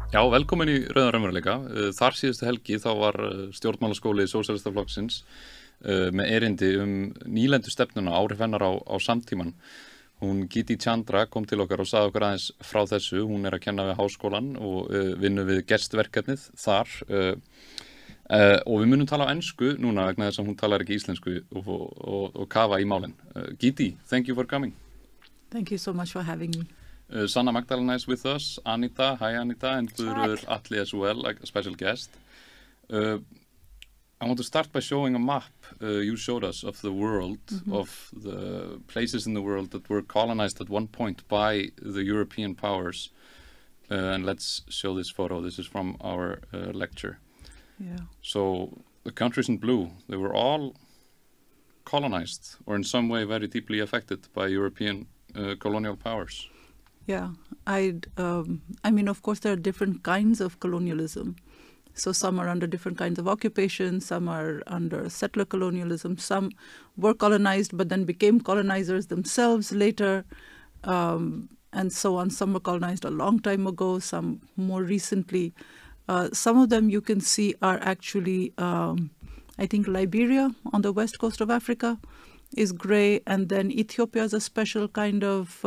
Já, velkomin í Rauðan raunveruleika. Þar síðustu helgi þá var Stjórnmálaskóli Sósíalistaflokksins með erindi nýlendustefnuna, áhrif hennar á samtíman. Hún Giti Chandra kom til okkar og sagði okkur aðeins frá þessu. Hún að kenna við Háskólan og vinnu við GEST-verkefnið þar. Og við munum tala á ensku núna vegna þess að hún talar ekki íslensku og kafa í málin. Giti, thank you for coming. Thank you so much for having me. Sanna Magdalena is with us, Anita, hi Anita, and Guðröður Atli as well, like a special guest. I want to start by showing a map you showed us of the world, of the places in the world that were colonized at one point by the European powers. And let's show this photo. This is from our lecture. Yeah. So the countries in blue, they were all colonized or in some way very deeply affected by European colonial powers. Yeah, I mean, of course, there are different kinds of colonialism. So some are under different kinds of occupation, some are under settler colonialism, some were colonized but then became colonizers themselves later, and so on. Some were colonized a long time ago, some more recently. Some of them you can see are actually, I think Liberia on the west coast of Africa is gray, and then Ethiopia is a special kind of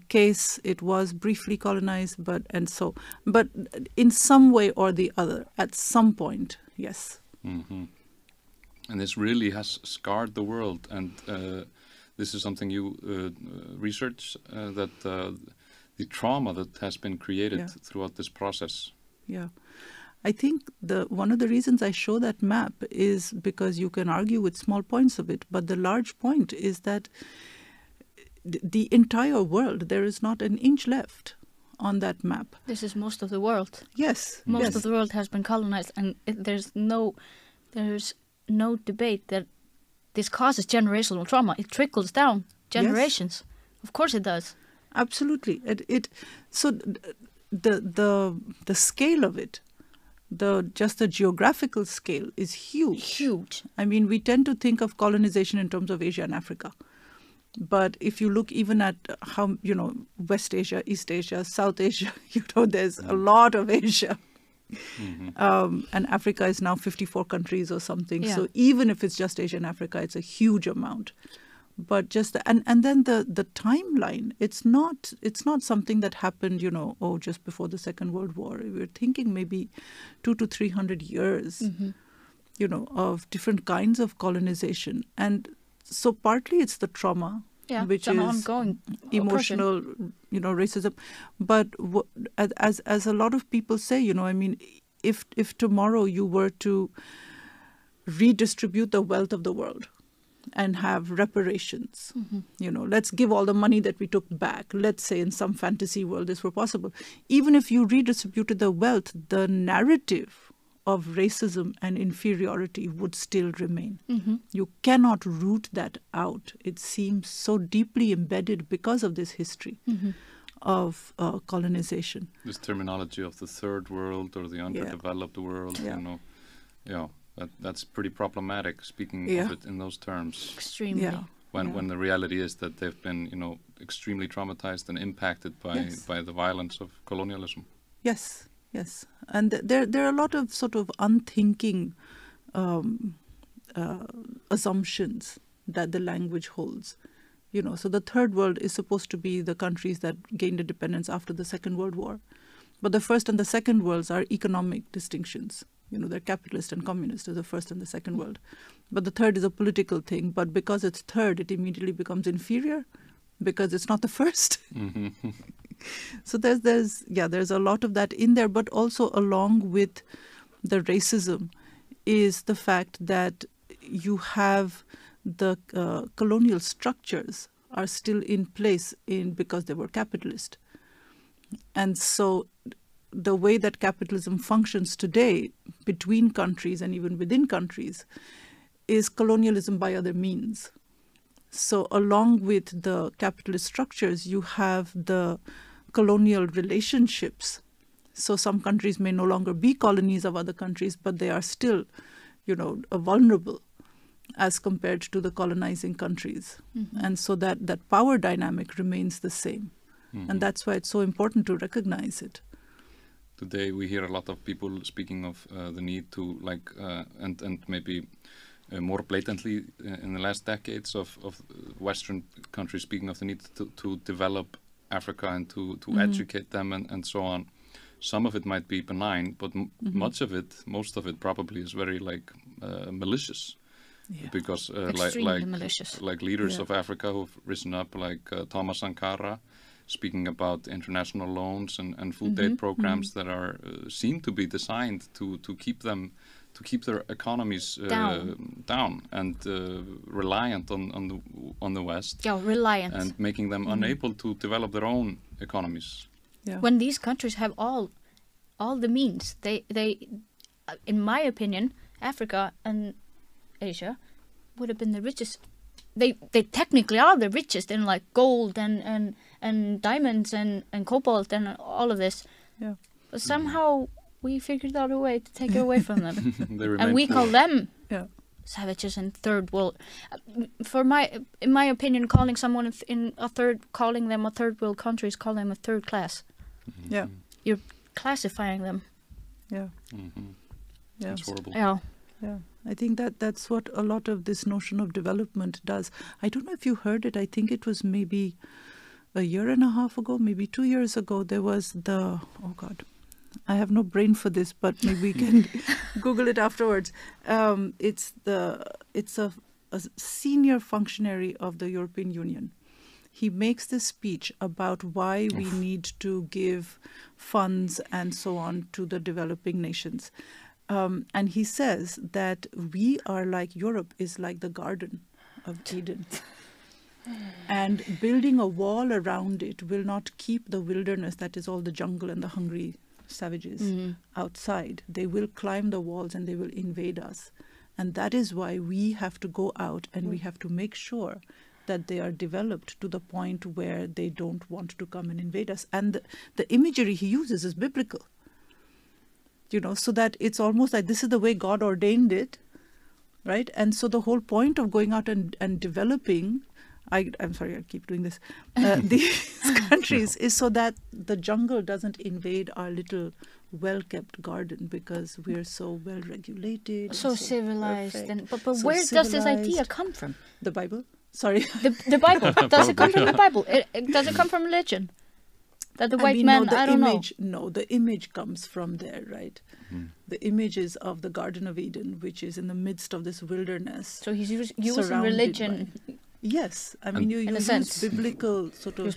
case. It was briefly colonized, but in some way or the other, at some point, yes. Mm-hmm. And this really has scarred the world, and this is something you research, that the trauma that has been created throughout this process. Yeah. I think one of the reasons I show that map is because you can argue with small points of it, but the large point is that the entire world, there is not an inch left on that map. This is most of the world. Yes. Most of the world has been colonized, and there's no debate that this causes generational trauma. It trickles down generations. Yes. Of course it does. Absolutely. So the scale of it, just the geographical scale is huge. Huge. I mean, we tend to think of colonization in terms of Asia and Africa. But if you look even at how, West Asia, East Asia, South Asia, there's a lot of Asia. Mm-hmm. And Africa is now 54 countries or something. Yeah. So even if it's just Asia and Africa, it's a huge amount. But and then the timeline, it's not something that happened, just before the Second World War. We're thinking maybe 200 to 300 years, of different kinds of colonization. And so partly it's the trauma, which is ongoing emotional, racism. But as a lot of people say, if tomorrow you were to redistribute the wealth of the world and have reparations, let's give all the money that we took back. Let's say in some fantasy world this were possible. Even if you redistributed the wealth, the narrative of racism and inferiority would still remain. Mm-hmm. You cannot root that out. It seems so deeply embedded because of this history of colonization. This terminology of the third world or the underdeveloped world, that's pretty problematic, speaking of it in those terms. Extremely. Yeah. When the reality is that they've been, extremely traumatized and impacted by the violence of colonialism. Yes. Yes, and there are a lot of sort of unthinking assumptions that the language holds. So the third world is supposed to be the countries that gained independence after the Second World War. But the first and the second worlds are economic distinctions. They're capitalist and communist, the first and the second world. But the third is a political thing. But because it's third, it immediately becomes inferior because it's not the first. Mm-hmm. So there's a lot of that in there, but also along with the racism is the fact that you have the colonial structures are still in place because they were capitalist. And so the way that capitalism functions today between countries and even within countries is colonialism by other means. So along with the capitalist structures, you have the colonial relationships. So some countries may no longer be colonies of other countries, but they are still, vulnerable as compared to the colonizing countries. Mm-hmm. And so that power dynamic remains the same. Mm-hmm. And that's why it's so important to recognize it. today we hear a lot of people speaking of the need to and maybe more blatantly in the last decades of Western countries speaking of the need to develop Africa and to educate them and so on. Some of it might be benign, but most of it probably is very malicious. Yeah. Because malicious. Like leaders of Africa who've risen up, like Thomas Sankara, speaking about international loans and food aid programs that are seem to be designed to keep their economies down and reliant on the West. Yeah, reliant. And making them unable to develop their own economies. Yeah. When these countries have all the means, they in my opinion, Africa and Asia would have been the richest. They technically are the richest in like gold and diamonds and cobalt and all of this. Yeah. But somehow we figured out a way to take it away from them. And we call them savages and third world. In my opinion, calling someone calling them a third world country is calling them a third class. Yeah. You're classifying them. Yeah. Yeah. It's horrible. Yeah. Yeah, I think that's what a lot of this notion of development does. I don't know if you heard it. I think it was maybe a year and a half ago, maybe 2 years ago. There was I have no brain for this, but maybe we can Google it afterwards. It's a senior functionary of the European Union. He makes this speech about why we need to give funds and so on to the developing nations. And he says that we are like Europe is like the Garden of Eden. And building a wall around it will not keep the wilderness, that is all the jungle and the hungry savages, outside. They will climb the walls and they will invade us. And that is why we have to go out and we have to make sure that they are developed to the point where they don't want to come and invade us. And the imagery he uses is biblical. So that it's almost like this is the way God ordained it, right? And so the whole point of going out and developing, I'm sorry, I keep doing this, these countries is so that the jungle doesn't invade our little well-kept garden because we're so well-regulated. So civilized. But where does this idea come from? The Bible? Sorry. The Bible. Does it come from the Bible? Does it come from religion? That the white man, I don't know. No, the image comes from there, right? The image is of the Garden of Eden, which is in the midst of this wilderness. So he's using religion. Yes, I mean you use biblical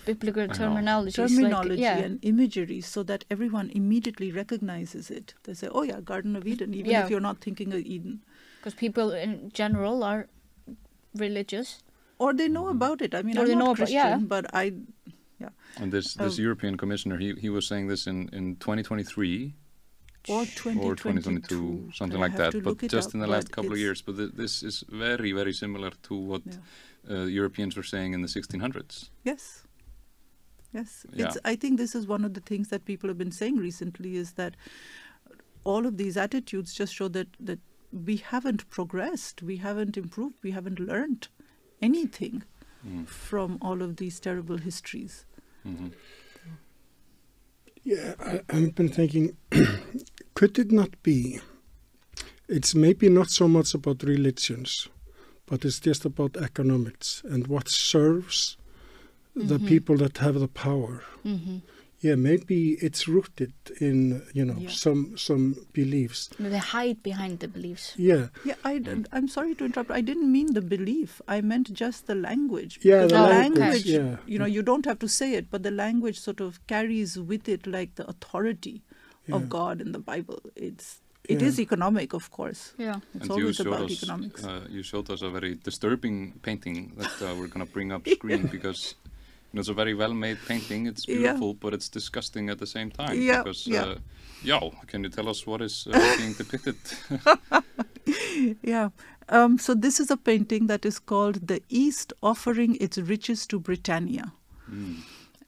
biblical terminology and imagery so that everyone immediately recognizes it. They say, "Oh yeah, Garden of Eden," even if you're not thinking of Eden. Because people in general are religious, or they know about it. I mean, I'm not Christian, but I. Yeah. And this European commissioner, he was saying this in 2023 or 2022, something like that. But just in the last couple of years. But this is very, very similar to what Europeans were saying in the 1600s. Yes. Yes. Yeah. I think this is one of the things that people have been saying recently is that all of these attitudes just show that we haven't progressed, we haven't improved, we haven't learned anything from all of these terrible histories. Yeah, I've been thinking, could it not be, it's maybe not so much about religions, but it's just about economics and what serves the people that have the power. Yeah, maybe it's rooted in, some beliefs. They hide behind the beliefs. Yeah. Yeah, I'm sorry to interrupt. I didn't mean the belief. I meant just the language. Yeah, the language. You don't have to say it, but the language sort of carries with it like the authority of God in the Bible. It is economic, of course. Yeah. It's always about economics. You showed us a very disturbing painting that we're going to bring up screen because... it's a very well-made painting. It's beautiful, but it's disgusting at the same time. Yeah, because, can you tell us what is being depicted? So this is a painting that is called "The East Offering Its Riches to Britannia."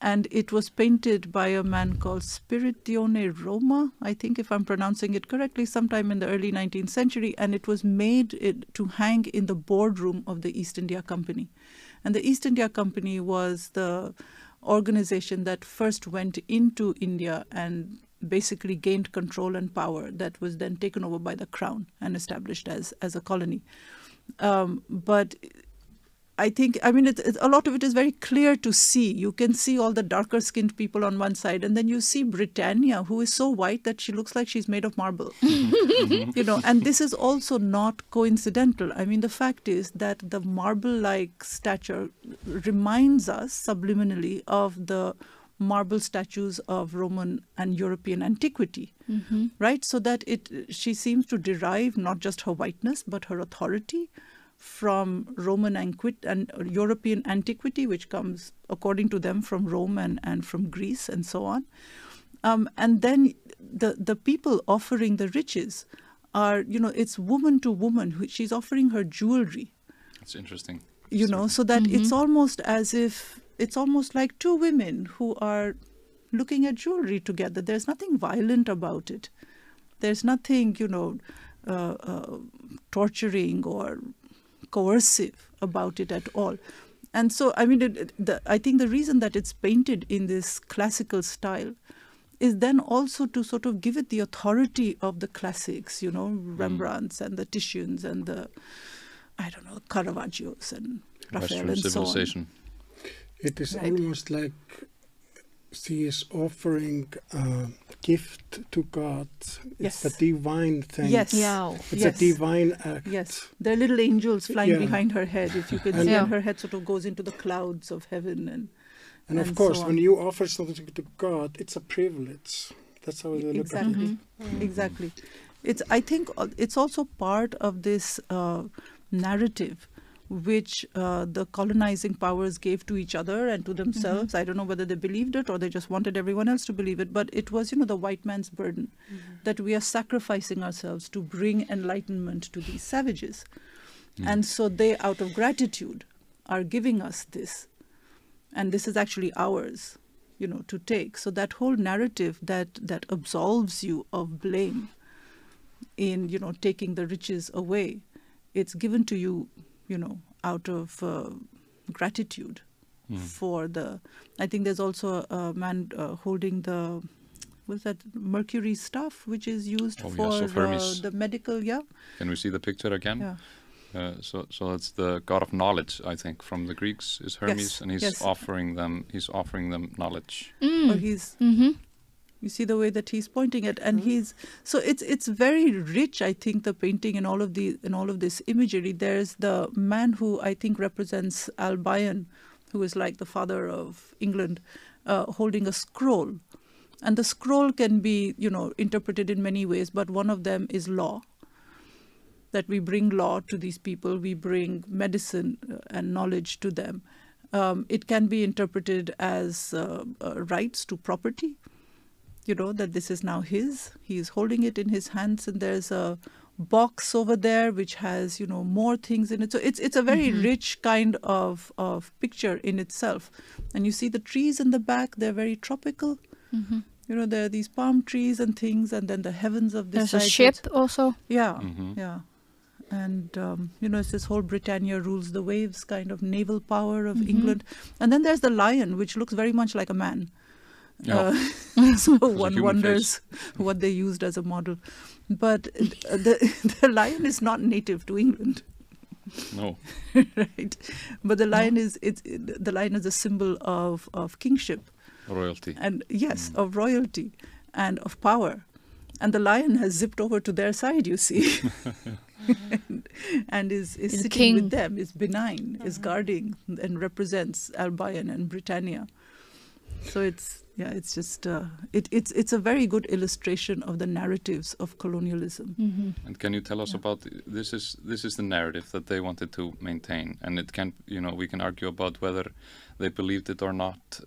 And it was painted by a man called Spiritione Roma, I think if I'm pronouncing it correctly, sometime in the early 19th century. And it was made to hang in the boardroom of the East India Company. And the East India Company was the organization that first went into India and basically gained control and power that was then taken over by the crown and established as a colony. But I think, I mean, a lot of it is very clear to see. You can see all the darker skinned people on one side, and then you see Britannia, who is so white that she looks like she's made of marble. You know, and this is also not coincidental. I mean, the fact is that the marble-like stature reminds us subliminally of the marble statues of Roman and European antiquity, right? So that she seems to derive not just her whiteness, but her authority from Roman and European antiquity, which comes, according to them, from Rome and from Greece and so on. And then the people offering the riches are, you know, it's woman to woman. She's offering her jewelry. That's interesting. You know, so that it's almost as if, it's almost like two women who are looking at jewelry together. There's nothing violent about it. There's nothing, you know, torturing or coercive about it at all. And so, I mean, I think the reason that it's painted in this classical style is then also to sort of give it the authority of the classics, you know, Rembrandts and the Titians and the, I don't know, Caravaggios and Raphael and so on. It is almost like she is offering a gift to God. It's a divine thing. Yes. Yeah. It's a divine act. Yes. There are little angels flying behind her head, if you can see, and her head sort of goes into the clouds of heaven. And of course, when you offer something to God, it's a privilege. That's how they look at it. Exactly. I think it's also part of this narrative which the colonizing powers gave to each other and to themselves. I don't know whether they believed it or they just wanted everyone else to believe it, but it was, you know, the white man's burden that we are sacrificing ourselves to bring enlightenment to these savages. And so they, out of gratitude, are giving us this. And this is actually ours, you know, to take. So that whole narrative that absolves you of blame in, you know, taking the riches away, it's given to you, you know, out of gratitude for the... I think there's also a man holding the... What's that? Mercury stuff, which is used for the medical, Can we see the picture again? Yeah. So that's the god of knowledge, I think, from the Greeks is Hermes, and he's offering them knowledge. Or he's... You see the way that he's pointing it, and so it's very rich. I think the painting and all of this imagery. There's the man who I think represents Albion, who is like the father of England, holding a scroll, and the scroll can be, you know, interpreted in many ways. But one of them is law. That we bring law to these people, we bring medicine and knowledge to them. It can be interpreted as rights to property. You know, that this is now his. He is holding it in his hands, and there's a box over there which has, you know, more things in it. So it's a very rich kind of picture in itself. And you see the trees in the back, they're very tropical. You know, there are these palm trees and things, and then the heavens of this side. There's a ship also. Yeah, And, you know, it's this whole Britannia rules the waves kind of naval power of England. And then there's the lion, which looks very much like a man. So one wonders what they used as a model. But the lion is not native to England. No. Right. But the lion is a symbol of kingship. Royalty. And yes, of royalty and of power. And the lion has zipped over to their side, you see. and is sitting with them, is benign, is guarding and represents Albion and Britannia. So it's just it's a very good illustration of the narratives of colonialism. And can you tell us about this is the narrative that they wanted to maintain, and it can, you know, we can argue about whether they believed it or not.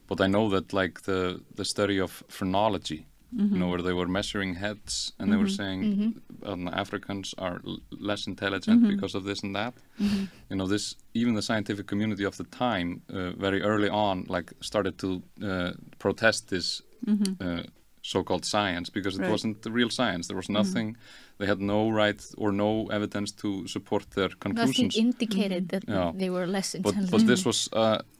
But I know that, like, the study of phrenology, you know, where they were measuring heads and they were saying Africans are less intelligent because of this and that. You know, even the scientific community of the time, very early on, like, started to protest this so-called science, because it Right. wasn't the real science. There was nothing. They had no right or no evidence to support their Nothing conclusions. indicated that Yeah. they were less But intelligent. this was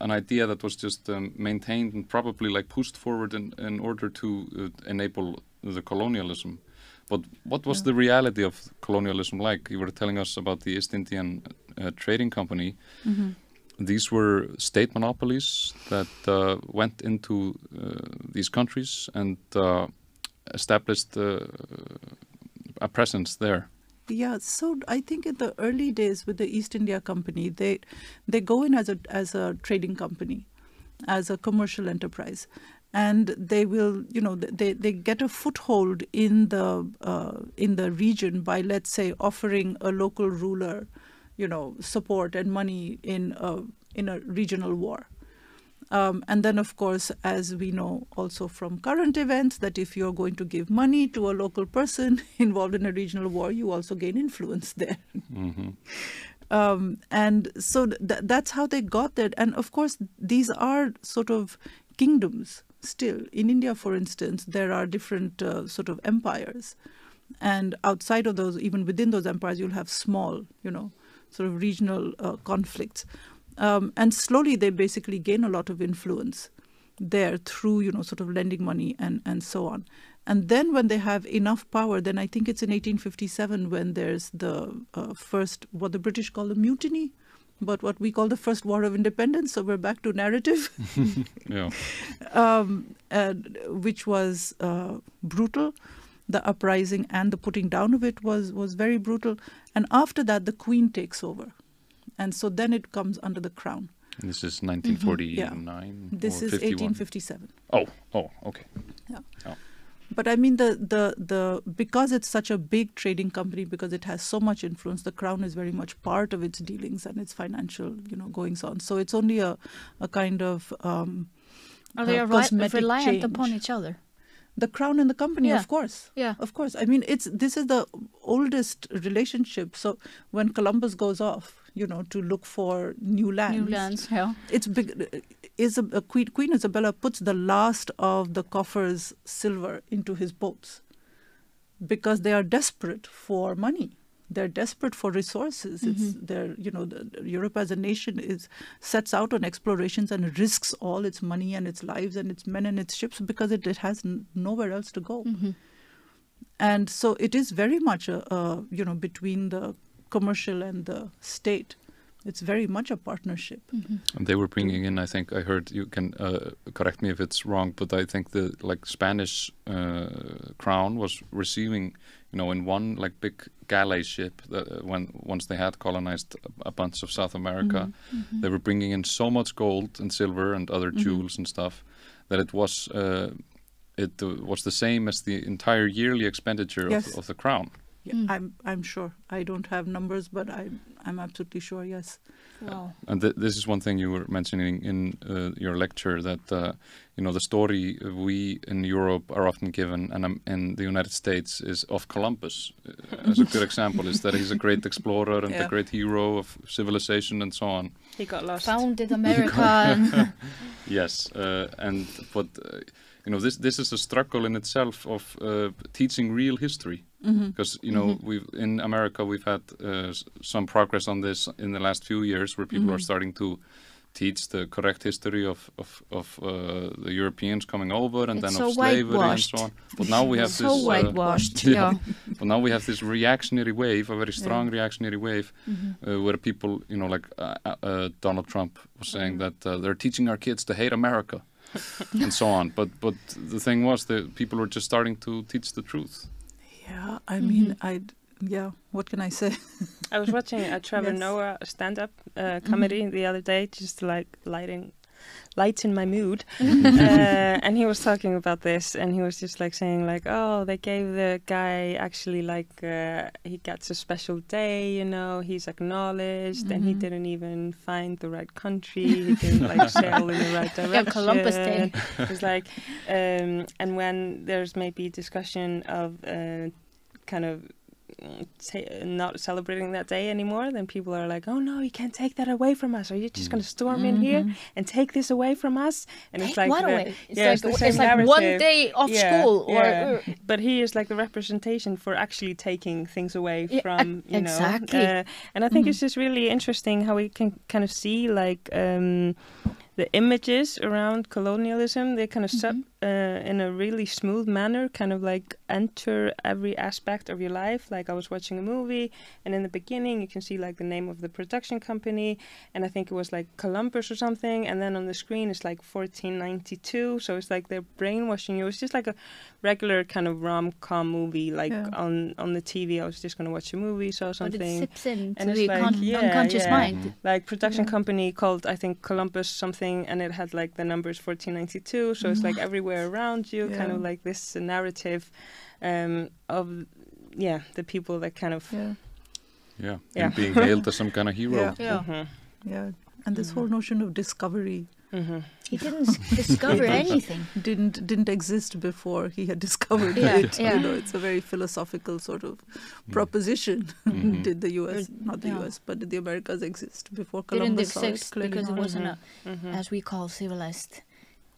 an idea that was just maintained and probably like pushed forward in order to enable the colonialism. But what was the reality of colonialism like? You were telling us about the East Indian Trading Company. These were state monopolies that went into these countries and established a presence there. Yeah, so I think in the early days with the East India Company, they go in as a trading company, as a commercial enterprise, and they will, they get a foothold in the region by, let's say, offering a local ruler, support and money in a regional war. And then, of course, as we know also from current events, that if you're going to give money to a local person involved in a regional war, you also gain influence there. And so that's how they got there. And of course, these are sort of kingdoms still. In India, for instance, there are different sort of empires. And outside of those, even within those empires, you'll have small, sort of regional conflicts. And slowly they basically gain a lot of influence there through, sort of lending money and so on. And then when they have enough power, then I think it's in 1857 when there's the first, what the British call the mutiny, but what we call the First War of Independence. So we're back to narrative, Yeah. Which was brutal. The uprising and the putting down of it was very brutal. And after that, the Queen takes over. And so then it comes under the crown. And this is 1949 This or is 51? 1857. Oh, okay. Yeah. Oh. But I mean, the because it's such a big trading company, because it has so much influence, the crown is very much part of its dealings and its financial, goings on. So it's only a kind of Are they cosmetic reliant change. upon each other? The crown and the company, Yeah. of course. Yeah. Of course. I mean, this is the oldest relationship. So when Columbus goes off, to look for new lands. New lands, yeah. It's big. Queen Isabella puts the last of the coffer's silver into his boats because they are desperate for money. They're desperate for resources. Europe as a nation sets out on explorations and risks all its money and its lives and its men and its ships because it has nowhere else to go. And so it is very much between the commercial and the state. It's very much a partnership. And they were bringing in, I think I heard, you can correct me if it's wrong, but I think the Spanish crown was receiving, in one big galley ship once they had colonized a bunch of South America, they were bringing in so much gold and silver and other jewels and stuff that it was the same as the entire yearly expenditure Yes. of the crown. Yeah, I'm sure. I don't have numbers, but I'm absolutely sure. Yes. Wow. And this is one thing you were mentioning in your lecture, that the story we in Europe are often given, and in the United States, is of Columbus. As a good example, is that he's a great explorer and a great hero of civilization and so on. He got lost. Founded America. Yes, but this is a struggle in itself of teaching real history. Because we've in America we've had some progress on this in the last few years, where people are starting to teach the correct history of the Europeans coming over, and It's then so of slavery whitewashed. and so on. But now we have So this whitewashed, yeah. But now we have this reactionary wave, a very strong reactionary wave, where people, Donald Trump was saying that they're teaching our kids to hate America, and so on. But the thing was that people were just starting to teach the truth. Yeah, I mean, what can I say? I was watching a Trevor Yes. Noah stand-up comedy the other day, just to lighten my mood. And he was talking about this, and he was just saying they gave the guy actually he gets a special day, he's acknowledged, and he didn't even find the right country, he didn't sail in the right direction. Yeah, Columbus Day. It's and when there's maybe discussion of kind of not celebrating that day anymore, then people are like, oh no, you can't take that away from us. Are you just going to storm in here and take this away from us? And Take it's like what the- away? It's yeah, like, the it's same like narrative. one day off school. Yeah. Or But he is like the representation for actually taking things away Yeah, from, you know. exactly. And I think it's just really interesting how we can kind of see like the images around colonialism. They kind of in a really smooth manner kind of like enter every aspect of your life. Like I was watching a movie, and in the beginning you can see like the name of the production company, and I think it was like Columbus or something, and then on the screen it's like 1492, so it's like they're brainwashing you. It's just like a regular kind of rom-com movie, like on the TV. I was just going to watch a movie, saw but something, it sips into and it's the like, unconscious mind. like production company called, I think, Columbus something, and it had like the numbers 1492, so it's like everywhere around you, kind of like this narrative of the people that kind of and being hailed as some kind of hero. And this whole notion of discovery He didn't discover anything. didn't exist before he had discovered Yeah, it. yeah. You know, it's a very philosophical sort of proposition. Did the U.S., not the Yeah. U.S., but did the Americas exist before Didn't Columbus saw it? exist Clearly because it not. wasn't as we call civilized,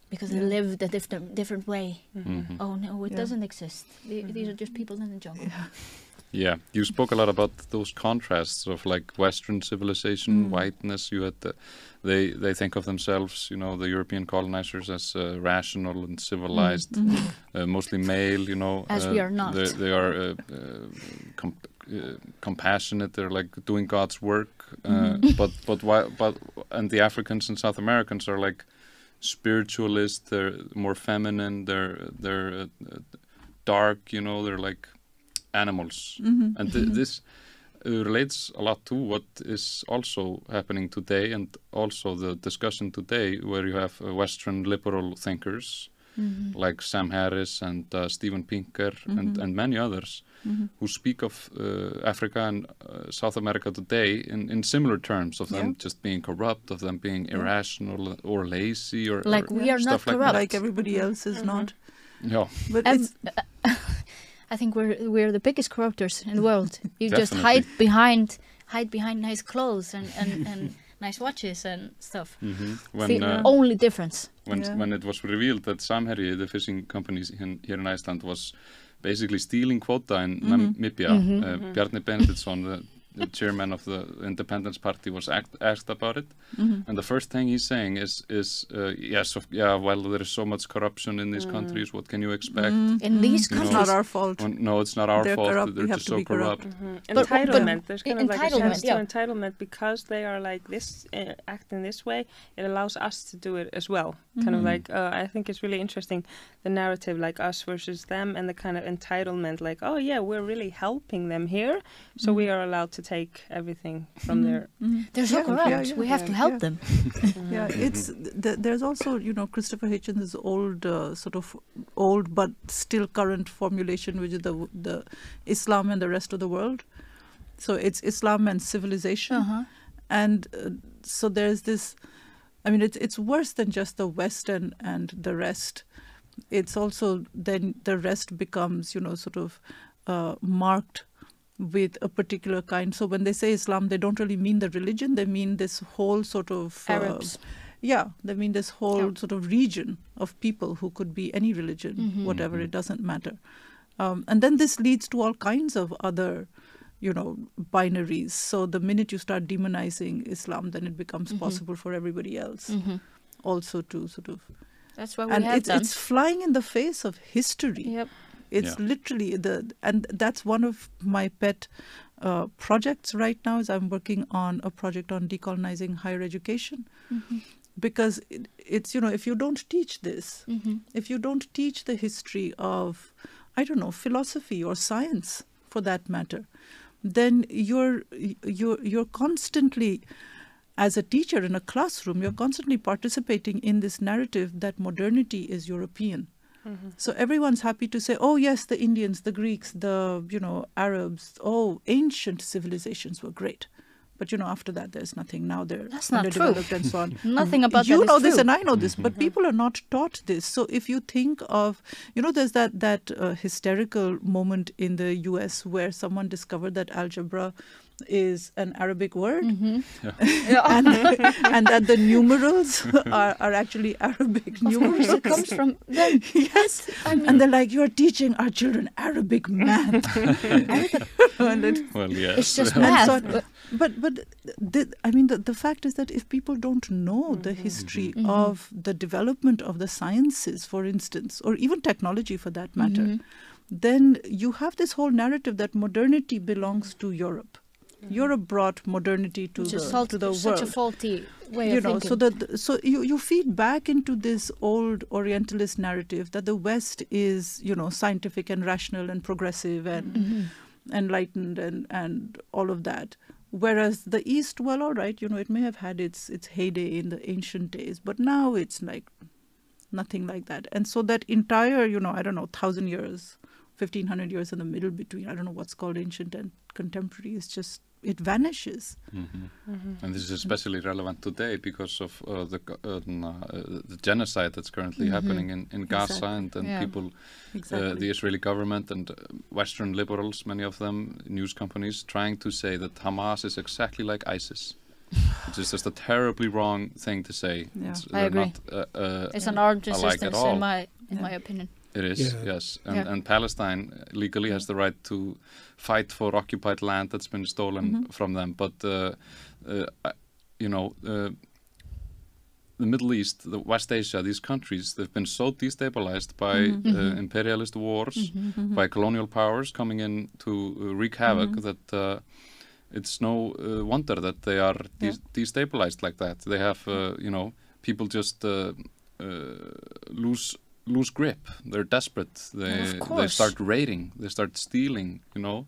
because they lived a different way. Oh no, it doesn't exist. These are just people in the jungle. Yeah, you spoke a lot about those contrasts of like Western civilization, whiteness. You had they think of themselves, you know, the European colonizers as rational and civilized, mostly male. You know, As we are not. They are compassionate. They're like doing God's work. But and the Africans and South Americans are like spiritualist. They're more feminine. They're dark. You know, they're like animals, and this relates a lot to what is also happening today, and also the discussion today, where you have Western liberal thinkers like Sam Harris and Steven Pinker and many others who speak of Africa and South America today in similar terms, of them just being corrupt, of them being irrational or lazy, or Like we are not stuff like corrupt. Like everybody else is not. Yeah. But it's, I think we're the biggest corruptors in the world. You just Definitely. hide behind nice clothes and nice watches and stuff. When The only difference. when it was revealed that Samherji, the fishing company here in Iceland, was basically stealing quota in Namibia, Bjarni Benediktsson, the chairman of the Independence Party, was asked about it, and the first thing he's saying is well, there is so much corruption in these countries, what can you expect? In these it's countries, not our fault. No, it's not our They're fault. corrupt, They're we have just to so be corrupt. corrupt. Entitlement. There's kind of like a chance to Entitlement, entitlement, because they are like this, act in this way. It allows us to do it as well. Kind of like, I think it's really interesting, the narrative, like us versus them, and the kind of entitlement, like, oh yeah, we're really helping them here, so we are allowed to take everything from their. they're so corrupt. yeah, We have to help them. It's there's also, you know, Christopher Hitchens' old but still current formulation, which is the Islam and the rest of the world. So it's Islam and civilization, and so there's this. I mean, it's worse than just the West and the rest. It's also then the rest becomes, you know, sort of marked with a particular kind. So when they say Islam, they don't really mean the religion. They mean this whole sort of Arabs. They mean this whole sort of region of people who could be any religion, whatever, it doesn't matter. And then this leads to all kinds of other, you know, binaries. So the minute you start demonizing Islam, then it becomes possible for everybody else also to sort of. That's what we And have done. it's flying in the face of history. Yep. It's literally and that's one of my pet projects right now. Is I'm working on a project on decolonizing higher education, because it's, you know, if you don't teach this, if you don't teach the history of, I don't know, philosophy or science for that matter, then you're constantly, as a teacher in a classroom, you're constantly participating in this narrative that modernity is European. So everyone's happy to say, oh yes, the Indians, the Greeks, the, you know, Arabs, oh, ancient civilizations were great. But, after that, there's nothing. Now they're That's not true. underdeveloped and so on. Nothing about that You is know this true. and I know this, but people are not taught this. So if you think of, there's that hysterical moment in the US where someone discovered that algebra is an Arabic word and that the numerals are actually Arabic numerals. It comes from them. Yes. And they're like, you're teaching our children Arabic math. Well, yes. It's just math. The fact is that if people don't know the history of the development of the sciences, for instance, or even technology for that matter, then you have this whole narrative that modernity belongs to Europe. Europe brought modernity to the world. Such a faulty way of thinking. So you feed back into this old Orientalist narrative that the West is, scientific and rational and progressive and enlightened and all of that. Whereas the East, well, all right, it may have had its heyday in the ancient days, but now it's like nothing like that. And so that entire, 1,000 years, 1,500 years in the middle between, I don't know what's called ancient and contemporary, is just, it vanishes. And this is especially relevant today because of the genocide that's currently happening in Gaza and people, the Israeli government and Western liberals, many of them, news companies, trying to say that Hamas is exactly like ISIS. Which is just a terribly wrong thing to say. Yeah. I agree. It's an armed resistance, in my opinion. It is, yes. And Palestine legally has the right to fight for occupied land that's been stolen from them. But, the Middle East, the West Asia, these countries, they've been so destabilized by imperialist wars, by colonial powers coming in to wreak havoc that it's no wonder that they are destabilized like that. They have, people just lose grip. They're desperate. They start raiding. They start stealing. And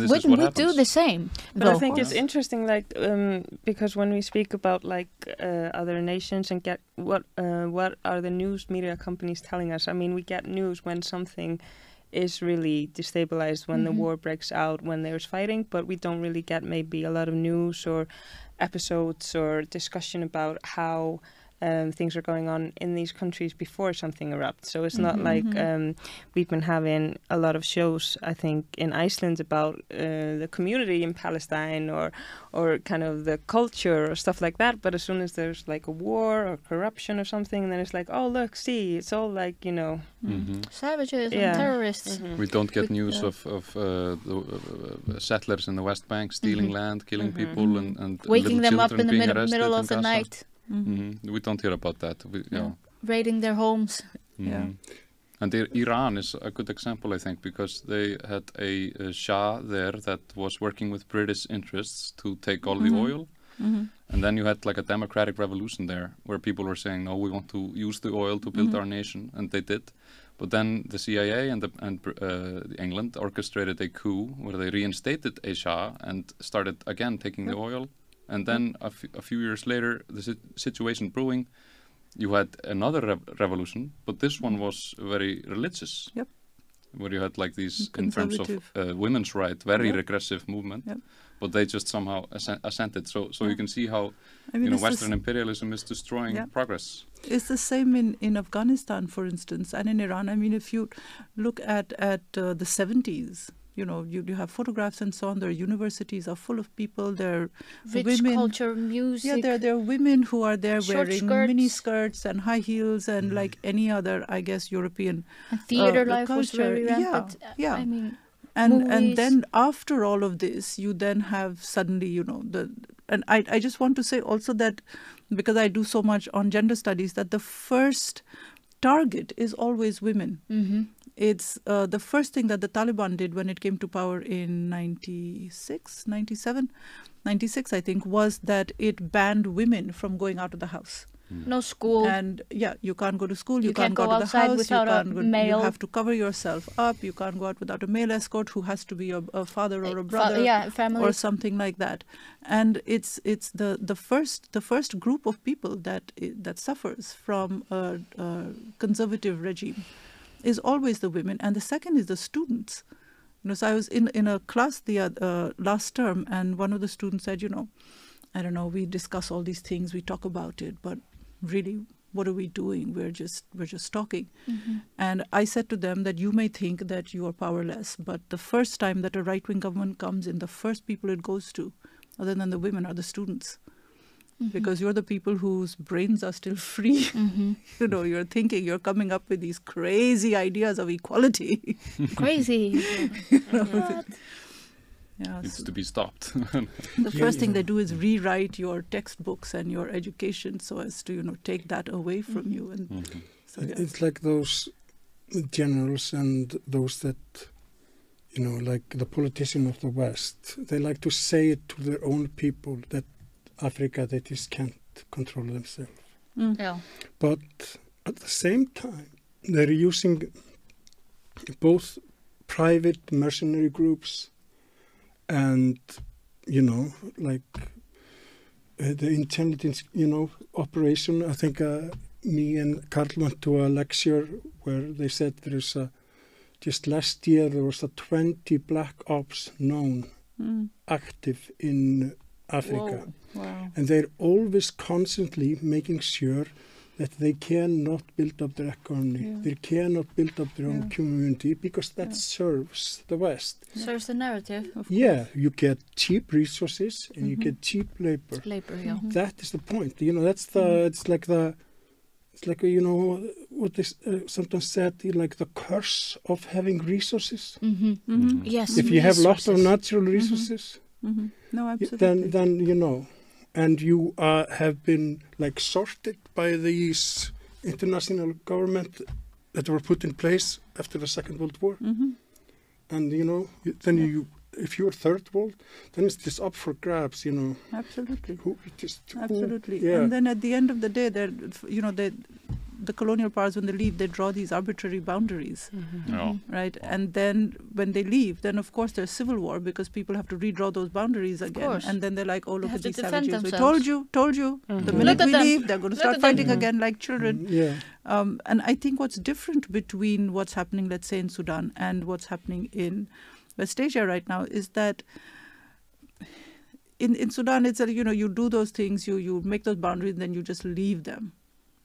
this is what happens. We do the same? But I think it's interesting, because when we speak about other nations and get what are the news media companies telling us? I mean, we get news when something is really destabilized, when the war breaks out, when there's fighting, but we don't really get maybe a lot of news or episodes or discussion about how things are going on in these countries before something erupts. So it's not like we've been having a lot of shows, I think, in Iceland about the community in Palestine or kind of the culture or stuff like that. But as soon as there's like a war or corruption or something, then it's like, oh, look, see, it's all like, savages and terrorists. We don't get news of the settlers in the West Bank stealing land, killing people, and waking them up in the middle of the Gaza. night. We don't hear about that. Raiding their homes. And Iran is a good example, I think, because they had a Shah there that was working with British interests to take all the oil. And then you had like a democratic revolution there where people were saying, no, we want to use the oil to build our nation. And they did. But then the CIA and England orchestrated a coup where they reinstated a Shah and started again taking the oil. And then a few years later, the situation brewing, you had another revolution, but this one was very religious. Where you had like these, in terms of women's rights, very regressive movement, but they just somehow assented. So you can see how Western imperialism is destroying progress. It's the same in Afghanistan, for instance, and in Iran. I mean, if you look at the 70s, you have photographs and so on. Their universities are full of people. They're rich women, culture, music. Yeah, there are women who are there wearing mini skirts and high heels and like any other, I guess, European and theater life culture. was very rampant. I mean, and then after all of this, you then have suddenly, and I just want to say also that because I do so much on gender studies, that the first target is always women. It's the first thing that the Taliban did when it came to power in 96, I think, was that it banned women from going out of the house. No school. And you can't go to school, you can't go to the outside house, without a male. You have to cover yourself up, you can't go out without a male escort who has to be a father or a brother family. Or something like that. And it's the first group of people that suffers from a conservative regime is always the women, and the second is the students. So I was in a class the last term, and one of the students said, I don't know, we discuss all these things, we talk about it, but really, what are we doing? We're just talking. And I said to them that you may think that you are powerless, but the first time that a right-wing government comes in, the first people it goes to, other than the women, are the students. Because you're the people whose brains are still free. You're thinking, you're coming up with these crazy ideas of equality. Crazy. What? Yeah, it's to be stopped. The first thing they do is rewrite your textbooks and your education so as to, take that away from you. And so, it's like those generals and those that, like the politicians of the West, they like to say it to their own people that Africa, they just can't control themselves. Yeah. But at the same time, they're using both private mercenary groups and, like the intelligence, operation. I think me and Karl went to a lecture where they said there's just last year there was 20 black ops known active in Africa. Whoa. Wow. And they're always constantly making sure that they cannot build up their economy. They cannot build up their own community because that serves the West. Serves the narrative. You get cheap resources and you get cheap labor. That is the point. It's like what they sometimes said, like the curse of having resources. Yes. If you have lots of natural resources, no, absolutely. Then and you have been like sorted by these international government that were put in place after the Second World War. And then if you're third world, then it's just up for grabs. Absolutely. Absolutely. Yeah. And then at the end of the day, the colonial powers, when they leave, they draw these arbitrary boundaries, right? And then when they leave, then of course there's civil war because people have to redraw those boundaries again. And then they're like, oh, look at these savages. We told you. The minute we leave, they're going to start fighting again like children. And I think what's different between what's happening, let's say, in Sudan and what's happening in West Asia right now is that in Sudan, it's you do those things, you make those boundaries, and then you just leave them.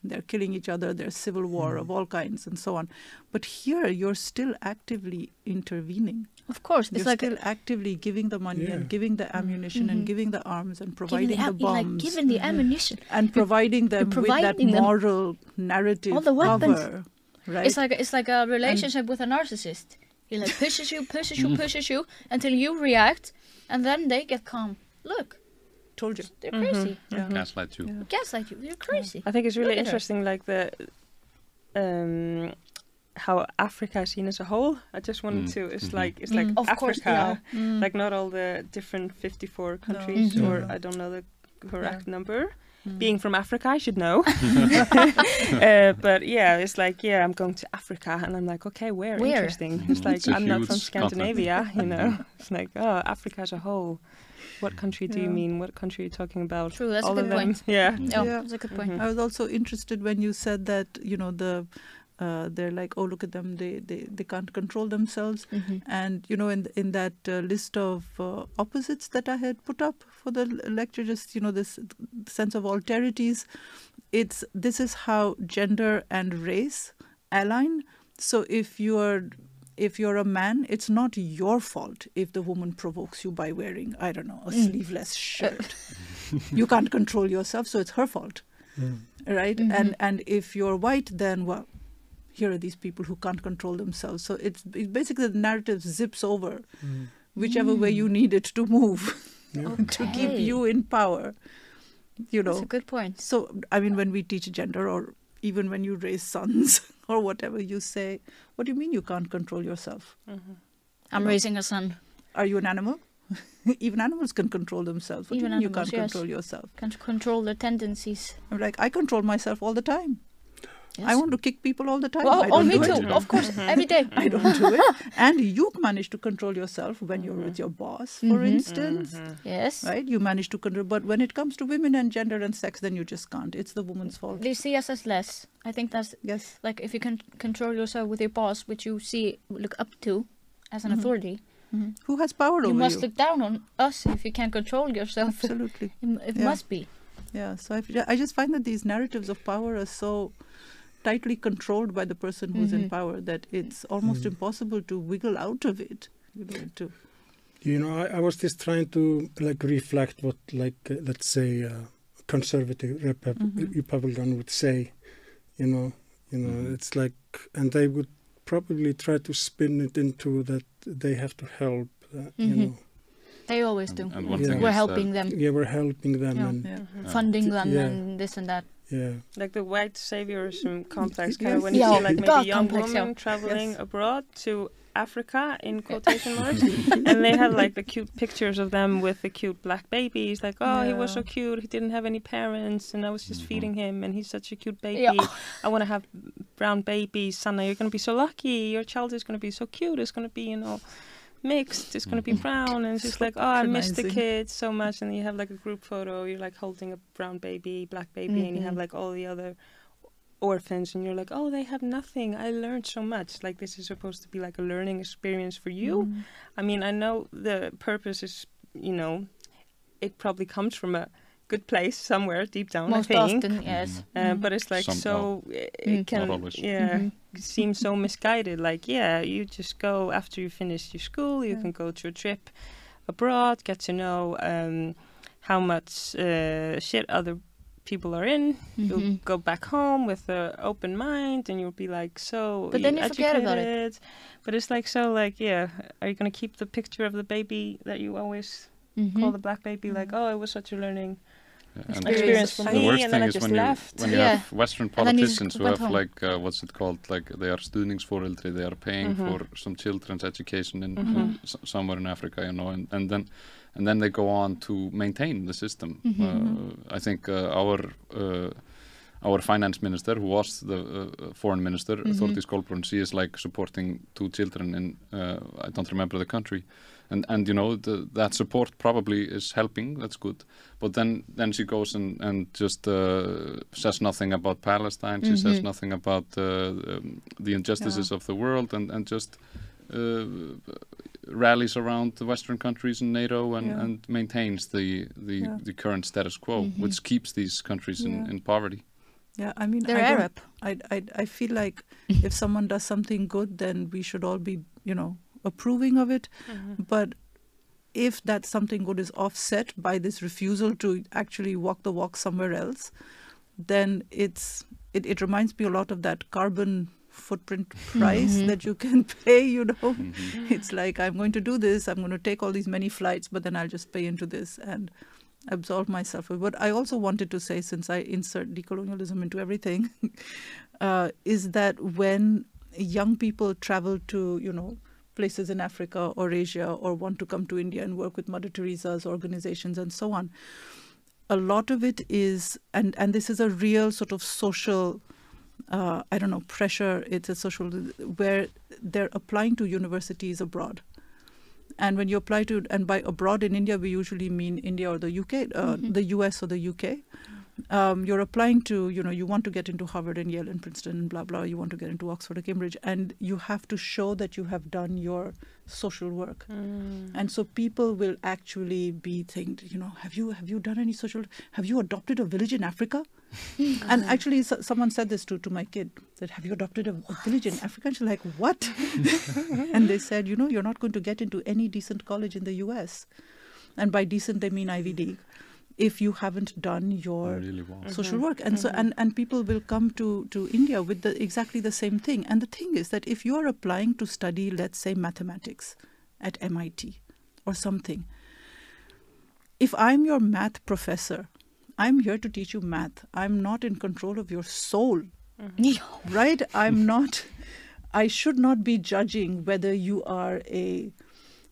They're killing each other, there's civil war of all kinds and so on. But here, you're still actively intervening. Of course. You're still actively giving the money and giving the ammunition and giving the arms and providing the bombs. Giving the ammunition. And providing them with that moral narrative all the weapons. cover. Right? It's like a relationship with a narcissist. He pushes you until you react, and then they get calm. Look. Told you. They're crazy. Gaslight you. Gaslight you. You're crazy. I think it's really interesting, like the how Africa is seen as a whole. I just wanted to. It's like of Africa, course, like not all the different 54 countries, or I don't know the correct number. Being from Africa, I should know. But it's like I'm going to Africa, and I'm like, okay, where? Interesting. It's like I'm not from Scandinavia, It's like Africa as a whole. What country do you mean? What country are you talking about? True, that's a good point. That's a good point. I was also interested when you said that, they're like, oh, look at them, they can't control themselves. And, in that list of opposites that I had put up for the lecture, just, this sense of alterities, this is how gender and race align. So if you're a man, it's not your fault if the woman provokes you by wearing, I don't know, a sleeveless shirt. You can't control yourself, so it's her fault, right? And if you're white, then, well, here are these people who can't control themselves. So it's basically the narrative zips over whichever way you need it to move to keep you in power. That's a good point. So, I mean, when we teach gender, or even when you raise sons or whatever, you say, what do you mean you can't control yourself? I'm raising a son. Are you an animal? Even animals can control themselves. What do you mean you can't control yourself? Can't control their tendencies. I'm like, I control myself all the time. Yes. I want to kick people all the time. Well, me too, of course, every day. I don't do it. And you manage to control yourself when you're with your boss, for instance. Yes. Right? You manage to control. But when it comes to women and gender and sex, then you just can't. It's the woman's fault. They see us as less. I think that's, like, if you can control yourself with your boss, which you look up to as an authority, Who has power over you? You must look down on us if you can't control yourself. Absolutely. It must be. Yeah, so I just find that these narratives of power are so tightly controlled by the person who's in power that it's almost impossible to wiggle out of it. I was just trying to reflect what let's say conservative Republican would say. It's like, and they would probably try to spin it into that they have to help. They always do. And one thing we're is helping them. Yeah, we're helping them Funding them and this and that. Yeah. Like the white saviorism complex, kind Yes. of when you see like maybe God young complex, women traveling abroad to Africa in quotation marks, and they have like the cute pictures of them with the cute black babies, like, oh, he was so cute, he didn't have any parents, and I was just feeding him, and he's such a cute baby. Yeah. I want to have brown babies. Sanna, you're going to be so lucky. Your child is going to be so cute. It's going to be, mixed. It's going to be brown. And it's just like, oh, I miss the kids so much. And you have like a group photo. You're like holding a brown baby, black baby, and you have like all the other orphans, and you're like, oh, they have nothing. I learned so much. Like, this is supposed to be like a learning experience for you. I mean, I know the purpose is, it probably comes from a good place somewhere deep down, Most I think. often, yes. But it's like it can seem so misguided. Like, you just go after you finish your school, you can go to a trip abroad, get to know how much shit other people are in. You'll go back home with an open mind, and you'll be like but then you forget about it. But it's like, so like, are you going to keep the picture of the baby that you always call the black baby, like, oh, it was such a learning experience for the me, worst and then thing I is just when left. you have Western politicians who have home. like what's it called, like they are stuðningsforeldri, they are paying for some children's education in somewhere in Africa, and then they go on to maintain the system. I think our finance minister, who was the foreign minister, Þórdís Kolbrún, she is like supporting 2 children in I don't remember the country. And that support probably is helping, that's good. But then she goes and just says nothing about Palestine, she says nothing about the injustices of the world, and just rallies around the Western countries and NATO and maintains the current status quo, which keeps these countries in poverty. Yeah, I mean, They're Arab. I feel like if someone does something good, then we should all be, approving of it. But if that something good is offset by this refusal to actually walk the walk somewhere else, then it reminds me a lot of that carbon footprint price that you can pay, It's like, I'm going to do this, I'm going to take all these many flights, but then I'll just pay into this and absolve myself. But I also wanted to say, since I insert decolonialism into everything, is that when young people travel to, places in Africa or Asia, or want to come to India and work with Mother Teresa's organizations and so on, a lot of it is, and this is a real sort of social, pressure. It's a social, where they're applying to universities abroad. And when you apply to, and by abroad in India, we usually mean India or the UK, the US or the UK. You're applying to, you want to get into Harvard and Yale and Princeton and blah, blah. You want to get into Oxford or Cambridge. And you have to show that you have done your social work. And so people will actually be thinking, have you done any social, have you adopted a village in Africa? And actually someone said this to my kid, that have you adopted a village in Africa? And she's like, what? And they said, you're not going to get into any decent college in the US. And by decent, they mean Ivy League, if you haven't done your social work. And so and people will come to India with exactly the same thing. And the thing is that if you are applying to study, let's say, mathematics at MIT or something, if I'm your math professor, I'm here to teach you math. I'm not in control of your soul, right? I should not be judging whether you are a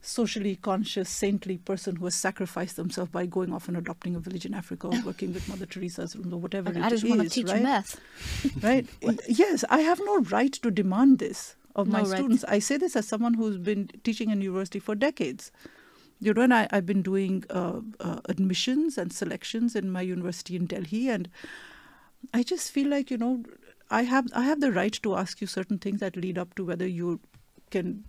socially conscious, saintly person who has sacrificed themselves by going off and adopting a village in Africa or working with Mother Teresa's or whatever it is. I just want to teach you math. Right? Yes, I have no right to demand this of my students. I say this as someone who's been teaching in university for decades. And I've been doing admissions and selections in my university in Delhi, and I just feel like, I have the right to ask you certain things that lead up to whether you can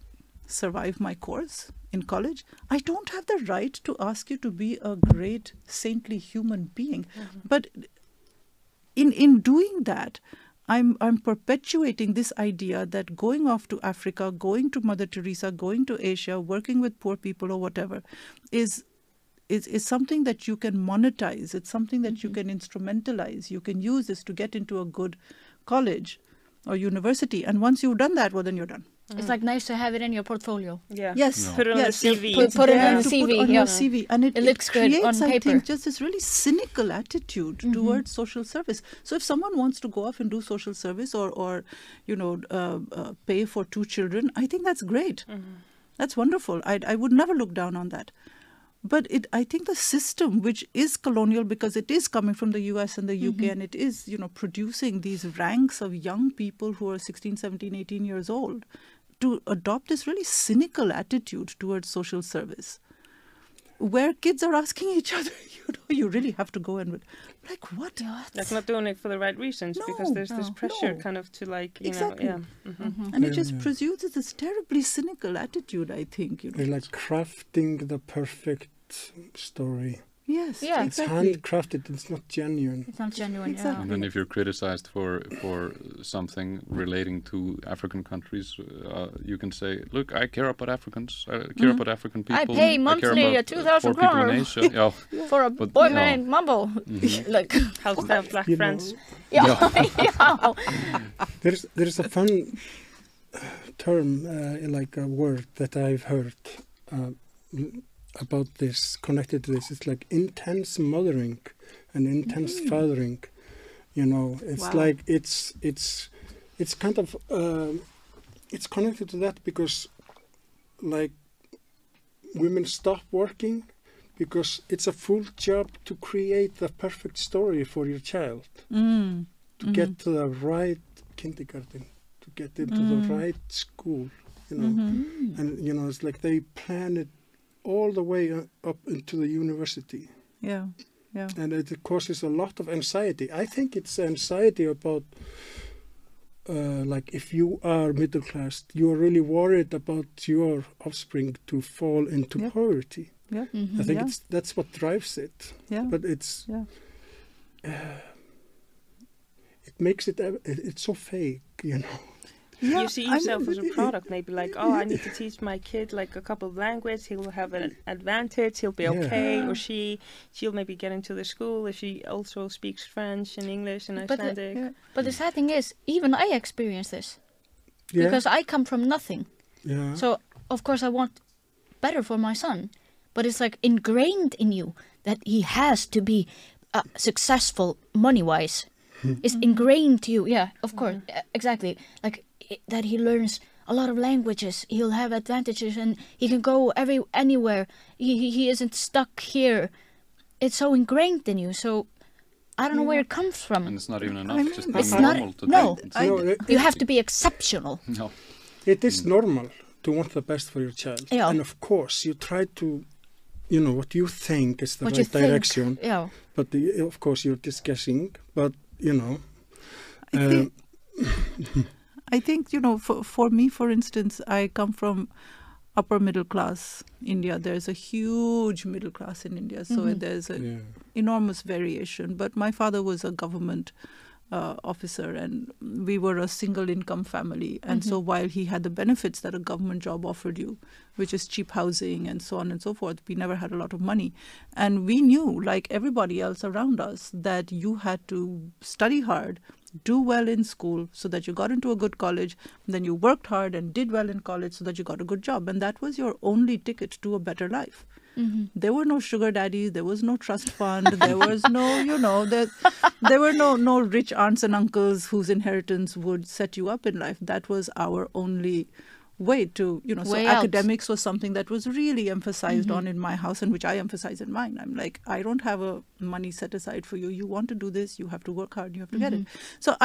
survive my course in college, I don't have the right to ask you to be a great saintly human being. But in doing that, I'm perpetuating this idea that going off to Africa, going to Mother Teresa, going to Asia, working with poor people or whatever is something that you can monetize. It's something that you can instrumentalize. You can use this to get into a good college or university. And once you've done that, well, then you're done. It's like nice to have it in your portfolio. Yeah. Yes. Put it on the CV. Put it on the To CV. put on Yeah. your CV. And it looks good creates, on I paper. think, just this really cynical attitude towards social service. So if someone wants to go off and do social service or pay for 2 children, I think that's great. That's wonderful. I would never look down on that. But I think the system, which is colonial because it is coming from the US and the UK, and it is, producing these ranks of young people who are 16, 17, 18 years old, to adopt this really cynical attitude towards social service, where kids are asking each other, you really have to go and, like, what? Like not doing it for the right reasons, because there's this pressure kind of to like, Exactly. know, yeah. And it just produces this terribly cynical attitude, I think. They're like crafting the perfect story. Yes, Yeah. It's exactly. handcrafted, it's not genuine. It's not genuine. Exactly. And then if you're criticized for something relating to African countries, you can say, look, I care about Africans. I care about African people. I pay care monthly about 2,000 poor people in kroner Asia. Yeah. For a But, boy yeah. named Mambo. Like, Help their black You know, friends. yeah. There's a fun term, like a word that I've heard about this, connected to this. It's like intense mothering and intense fathering. It's Wow. like it's kind of it's connected to that because like women stop working because it's a full job to create the perfect story for your child, to get to the right kindergarten, to get into the right school, and it's like they plan it all the way up into the university. Yeah. And it causes a lot of anxiety. I think it's anxiety about, like, if you are middle class, you are really worried about your offspring to fall into poverty. Yeah. I think that's what drives it. Yeah. But it's it makes it's so fake, You see yourself as a product, maybe like, oh, I need to teach my kid like a couple of languages. He'll have an advantage. He'll be okay, or she'll maybe get into the school if she also speaks French and English and Icelandic. But the sad thing is, even I experience this Yeah. because I come from nothing. Yeah. So of course I want better for my son, but it's like ingrained in you that he has to be successful money-wise. It's ingrained to you. Yeah, of course, exactly. Like that he learns a lot of languages. He'll have advantages and he can go anywhere. He isn't stuck here. It's so ingrained in you. So I don't know where it comes from. And it's not even enough. Just being It's normal not. to No, do. you have to be exceptional. No. It is normal to want the best for your child. Yeah. And of course, you try to, what you think is the What you right think. direction. Yeah. But of course, you're just guessing. But, I think, for me, for instance, I come from upper middle class India. There's a huge middle class in India. So there's an enormous variation. But my father was a government officer and we were a single income family. And so while he had the benefits that a government job offered you, which is cheap housing and so on and so forth, we never had a lot of money. And we knew, like everybody else around us, that you had to study hard, do well in school so that you got into a good college, then you worked hard and did well in college so that you got a good job. And that was your only ticket to a better life. There were no sugar daddies, there was no trust fund, there was no, there were no rich aunts and uncles whose inheritance would set you up in life. That was our only way to, so Way out. academics was something that was really emphasized on in my house and which I emphasize in mine. I'm like, I don't have a money set aside for you. You want to do this, you have to work hard, you have to get it. So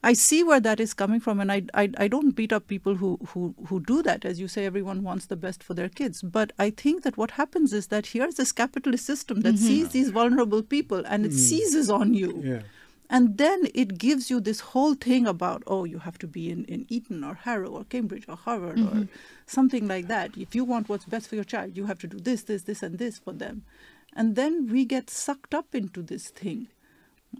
I see where that is coming from, and I don't beat up people who do that. As you say, everyone wants the best for their kids. But I think that what happens is that here's this capitalist system that sees these vulnerable people and it seizes on you. Yeah. And then it gives you this whole thing about, oh, you have to be in Eton or Harrow or Cambridge or Harvard or something like that. If you want what's best for your child, you have to do this, this, this, and this for them. And then we get sucked up into this thing.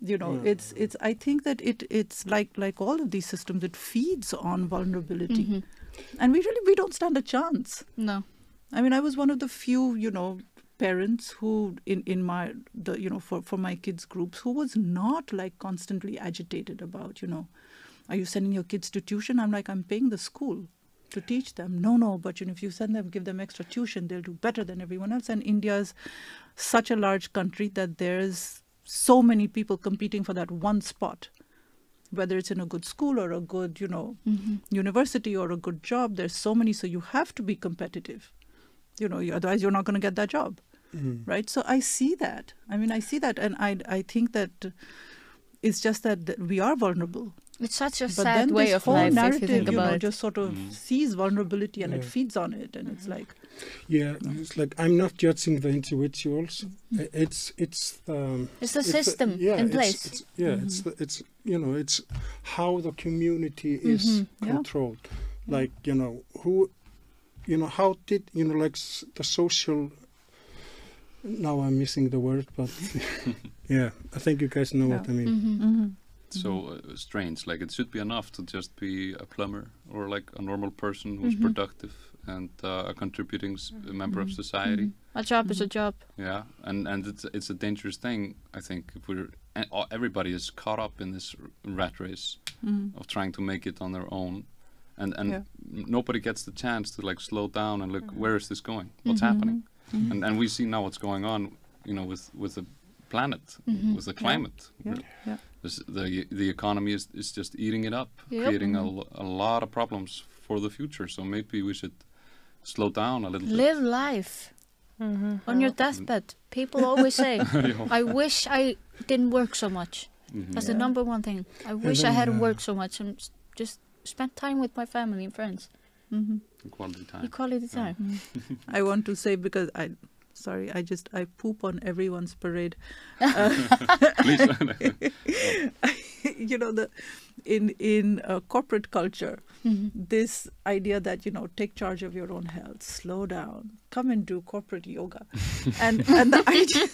You know, it's. I think that it's like all of these systems, it feeds on vulnerability. And we don't stand a chance. No. I mean, I was one of the few, parents who in my for my kids groups who was not like constantly agitated about, are you sending your kids to tuition? I'm like, I'm paying the school to teach them. No, but if you send them, give them extra tuition, they'll do better than everyone else. And India's such a large country that there's so many people competing for that one spot, whether it's in a good school or a good, university or a good job. There's so many, so you have to be competitive. Otherwise you're not going to get that job, right? So I see that. And I think that it's just that we are vulnerable. It's such a But sad then way this of whole life, narrative, if you think about it. just sort of sees vulnerability and it feeds on it, and it's like, it's like I'm not judging the individuals. It's the system in place. It's how the community is controlled. Like who. How did, the social, now I'm missing the word, but I think you guys know what I mean. So strange, like it should be enough to just be a plumber or like a normal person who's productive and a contributing member of society. A job is a job. Yeah, and it's a dangerous thing, I think, if everybody is caught up in this rat race of trying to make it on their own. And nobody gets the chance to like slow down and look, where is this going? What's happening? And we see now what's going on, with the planet, with the climate. The economy is just eating it up, creating a lot of problems for the future. So maybe we should slow down a little bit. Live life. On your deathbed. People always say, I wish I didn't work so much. That's the number one thing. I wish I hadn't worked so much and just spend time with my family and friends. Quality time. Quality time. I want to say, because I poop on everyone's parade. Please. In corporate culture, this idea that take charge of your own health, slow down, come and do corporate yoga, and the idea,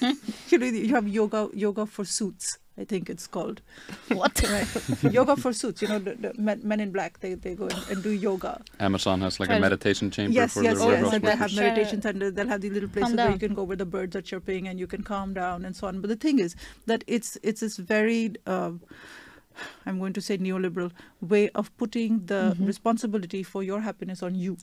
you have yoga for suits. I think it's called. What? Right. Yoga for suits. The men in black, they go and do yoga. Amazon has like a meditation chamber for the Yes, and they have meditations, and they'll have these little places where you can go where the birds are chirping and you can calm down and so on. But the thing is that it's this very I'm going to say neoliberal way of putting the responsibility for your happiness on you.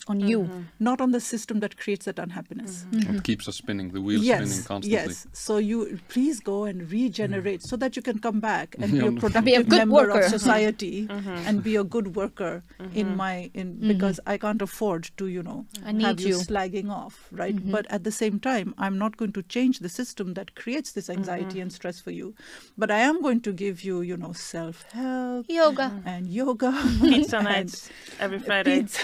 Not on the system that creates that unhappiness. It keeps us spinning, the wheels spinning constantly. Yes, so you please go and regenerate so that you can come back and be a productive be a good member worker. of society and be a good worker because I can't afford to, have you slagging off, right? But at the same time, I'm not going to change the system that creates this anxiety and stress for you. But I am going to give you, self-help, yoga, Pizza nights every Friday. So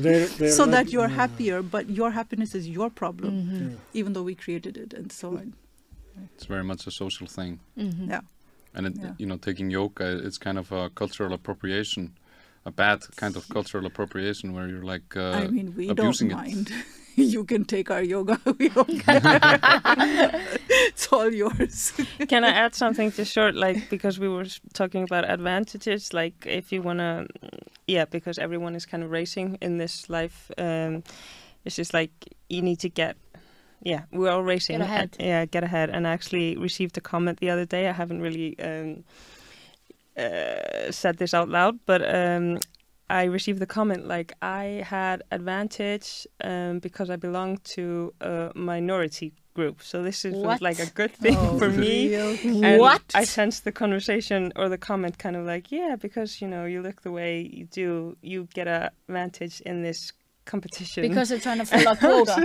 that you're happier, but your happiness is your problem, even though we created it, and so on. It's very much a social thing. Yeah. And taking yoga, it's kind of a cultural appropriation, a bad kind of cultural appropriation where you're like we abusing don't mind. it. You can take our yoga. We don't care. It's all yours. Can I add something just short, because we were talking about advantages, if you want to, because everyone is kind of racing in this life. It's just you need to get, we're all racing. Get ahead. Get ahead. And I actually received a comment the other day. I haven't really said this out loud, but I received the comment I had advantage because I belong to a minority group. So this was a good thing for me. And I sensed the conversation or the comment kind of because you look the way you do, you get an advantage in this competition. Because they're trying to fill up quota. I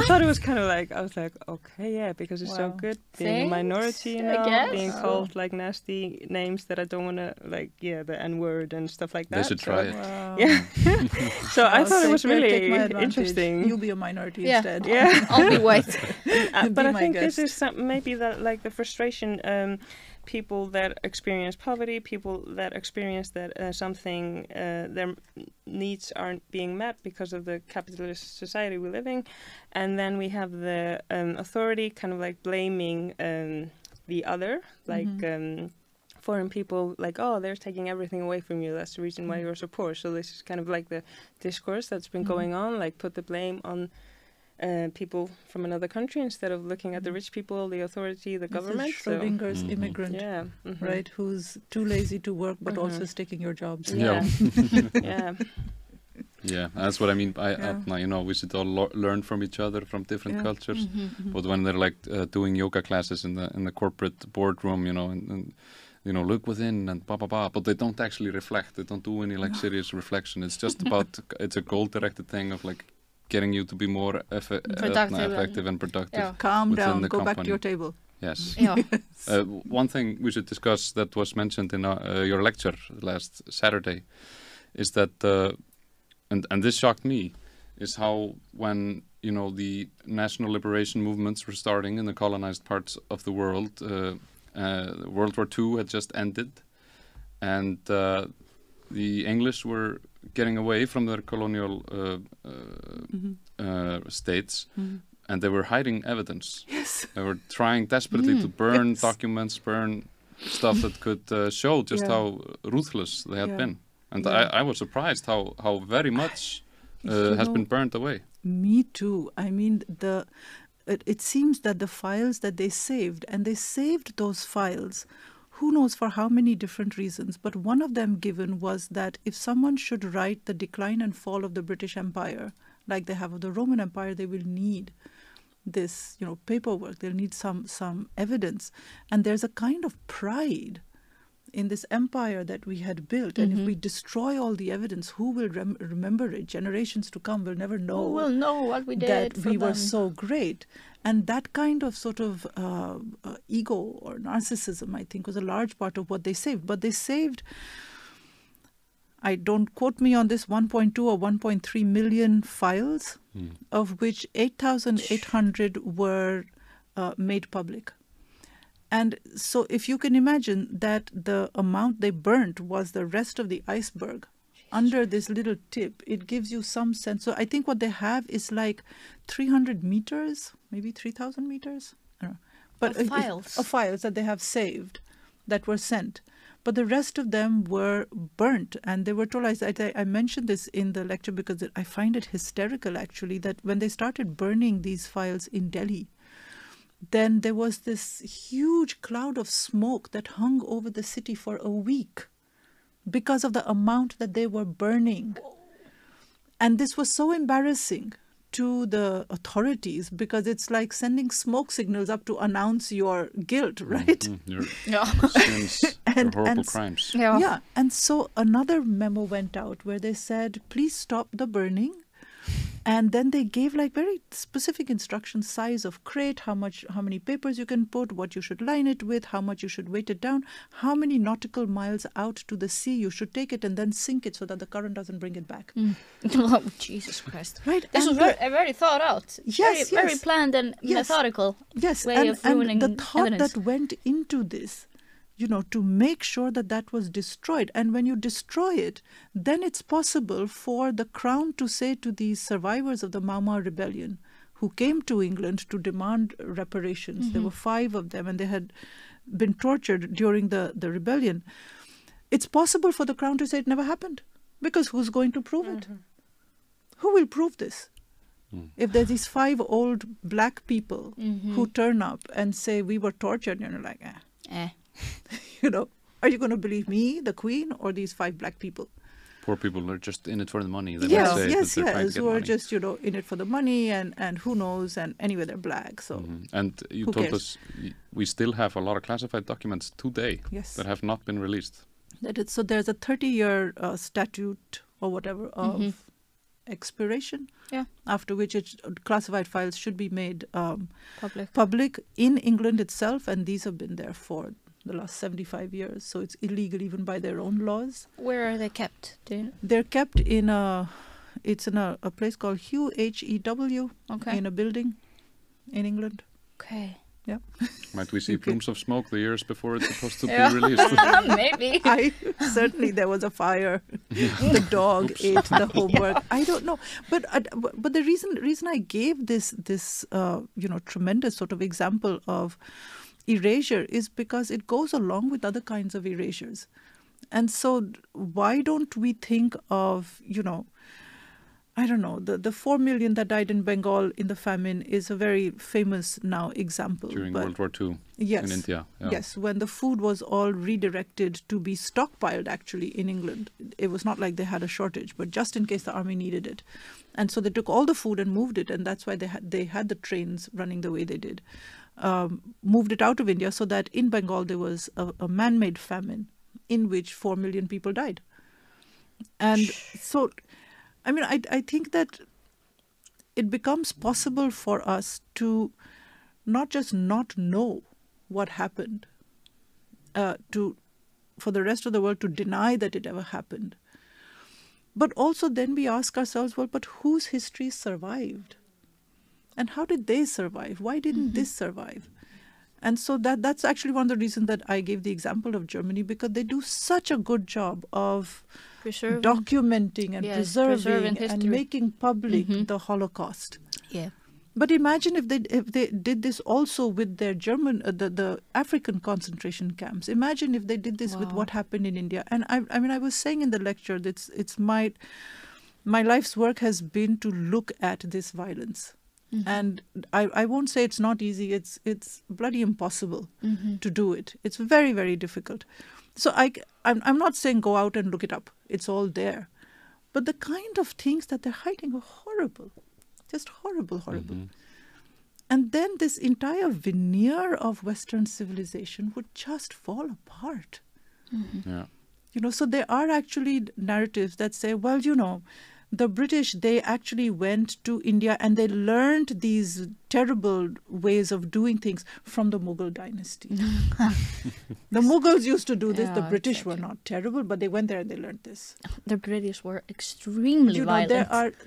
thought it was kind of I was okay, because it's so good being a minority, being called nasty names that I don't want to, the N-word and stuff like that. They should try it. Wow. Yeah. So I thought it was really interesting. You be a minority instead. Yeah. I'll be white. But I think guest. this is maybe like the frustration. People that experience poverty, people that experience that something their needs aren't being met because of the capitalist society we're living, and then we have the authority kind of like blaming the other, like foreign people, like, oh, they're taking everything away from you. That's the reason why you're so poor. So this is kind of like the discourse that's been going on, like put the blame on people from another country instead of looking at the rich people, the authority, the government. Schrödinger's immigrant, right? Who's too lazy to work but also is taking your jobs. Yeah. Yeah, that's what I mean. You know, we should all learn from each other, from different cultures. But when they're like doing yoga classes in the corporate boardroom, you know, and you know, look within and blah blah blah, but they don't actually reflect. They don't do any like serious reflection. It's just about it's a goal-directed thing of like getting you to be more effective and productive. Yeah. Calm down, go company. back to your table. Yes. Yeah. One thing we should discuss that was mentioned in your lecture last Saturday is that, and this shocked me, is how when, you know, the national liberation movements were starting in the colonized parts of the world, World War II had just ended, and the English were getting away from their colonial states, and they were hiding evidence. Yes. They were trying desperately to burn documents, burn stuff that could show just how ruthless they had been. And I was surprised how very much has been burned away. Me too. I mean, it seems that the files that they saved, and they saved those files, who knows for how many different reasons, but one of them given was that if someone should write the decline and fall of the British Empire, like they have of the Roman Empire, they will need this, you know, paperwork. They'll need some evidence. And there's a kind of pride in this empire that we had built. And if we destroy all the evidence, who will remember it? Generations to come will never know. Who will know what we did that we were so great. And that kind of sort of ego or narcissism, I think, was a large part of what they saved. But they saved, don't quote me on this, 1.2 or 1.3 million files, of which 8,800 were made public. And so if you can imagine that the amount they burnt was the rest of the iceberg under this little tip, it gives you some sense. So I think what they have is like 300 meters, maybe 3,000 meters. I don't know. But of files. Of files that they have saved that were sent. But the rest of them were burnt. And they were told, I mentioned this in the lecture because I find it hysterical actually, that when they started burning these files in Delhi, then there was this huge cloud of smoke that hung over the city for a week because of the amount that they were burning. And this was so embarrassing to the authorities because it's like sending smoke signals up to announce your guilt, right? Your sins, your horrible crimes. Yeah. And so another memo went out where they said, please stop the burning. And then they gave like very specific instructions, size of crate, how many papers you can put, what you should line it with, how much you should weight it down, how many nautical miles out to the sea you should take it and then sink it so that the current doesn't bring it back. Oh, Jesus Christ. Right. This was very thought out. Yes, very planned and methodical way of ruining and the thought evidence. that went into this, you know, to make sure that was destroyed. And when you destroy it, then it's possible for the crown to say to these survivors of the Mau Mau rebellion who came to England to demand reparations, there were 5 of them and they had been tortured during the rebellion. It's possible for the crown to say it never happened because who's going to prove it? Who will prove this? If there's these 5 old black people who turn up and say we were tortured, you're like, you know, are you going to believe me, the Queen, or these 5 black people? Poor people are just in it for the money. They Yes, who are money. just, you know, in it for the money and who knows, and anyway, they're black. So And you told us we still have a lot of classified documents today that have not been released. So there's a 30-year statute or whatever of expiration, after which classified files should be made public in England itself, and these have been there for the last 75 years, so it's illegal even by their own laws. Where are they kept? They're kept in a place called HEW, in a building. in England. Okay. Yeah. Might we see You can- plumes of smoke the years before it's supposed to Yeah. be released? Maybe. Certainly there was a fire. The dog ate the homework. I don't know, but the reason I gave this tremendous sort of example of erasure is because it goes along with other kinds of erasures, and so why don't we think of I don't know, the 4 million that died in Bengal in the famine is a very famous now example. During but World War II yes, in India. Yeah. Yes, when the food was all redirected to be stockpiled actually in England. It was not like they had a shortage, but just in case the army needed it. And so they took all the food and moved it, and that's why they had the trains running the way they did. Moved it out of India so that in Bengal there was a man-made famine in which 4 million people died. And so, I mean, I think that it becomes possible for us to not just not know what happened, for the rest of the world to deny that it ever happened, but also then we ask ourselves, well, but whose history survived? And how did they survive? Why didn't this survive? And so that's actually one of the reasons that I gave the example of Germany, because they do such a good job of documenting and preserving and history. making public the Holocaust. Yeah. But imagine if they did this also with their the African concentration camps. Imagine if they did this with what happened in India. And I mean, I was saying in the lecture that it's my life's work has been to look at this violence. And I won't say it's not easy. It's bloody impossible to do it. It's very, very difficult. So I'm not saying go out and look it up. It's all there. But the kind of things that they're hiding are horrible. Just horrible, horrible. And then this entire veneer of Western civilization would just fall apart. Yeah. So there are actually narratives that say, well, the British, they actually went to India and they learned these terrible ways of doing things from the Mughal dynasty. The Mughals used to do this. The British were not terrible, but they went there and they learned this. The British were extremely violent.